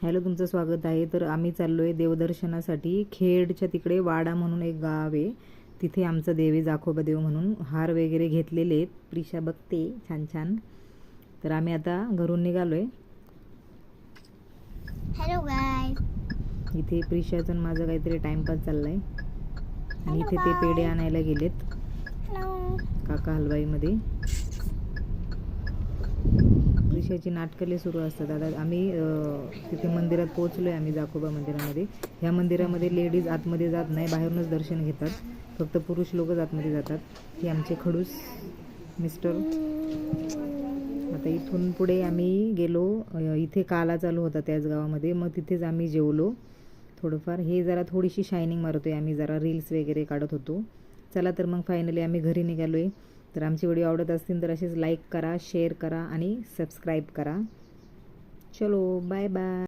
Hello, तुमचं स्वागत आहे. तर आम्ही चाललो आहे देवदर्शनासाठी. खेडच्या तिकडे वाडा म्हणून एक गाव आहे, तिथे आमचं देव आहे जाखोबा देव म्हणून. हार वगैरे घेतलेले आहेत, प्रिशा बघते छान छान. तर आम्ही आता घरून निघालो आहे. हॅलो गाईज, इथे प्रिशाचं आणि माझं काहीतरी टाईमपास चालला आहे. आणि इथे ते पेढे आणायला गेलेत काका हलवाईमध्ये. प्रिशाची नाटकले सुरू असतात. आता आम्ही तिथे मंदिरात पोहोचलो आहे. आम्ही जाखोबा मंदिरामध्ये. ह्या मंदिरामध्ये लेडीज आतमध्ये जात नाही, बाहेरूनच दर्शन घेतात. फक्त पुरुष लोकच आतमध्ये जातात. हे आमचे खडूस मिस्टर. आता इथून पुढे आम्ही गेलो, इथे काला चालू होता त्याच गावामध्ये, मग तिथेच आम्ही जेवलो थोडंफार. हे जरा थोडीशी शायनिंग मारतोय आम्ही, जरा रील्स वगैरे काढत होतो. चला तर मग फायनली आम्ही घरी निघालो आहे. तर आमचे व्हिडिओ आवडत असतील तर असेच लाईक करा, शेअर करा आणि सबस्क्राईब करा. चलो बाय बाय.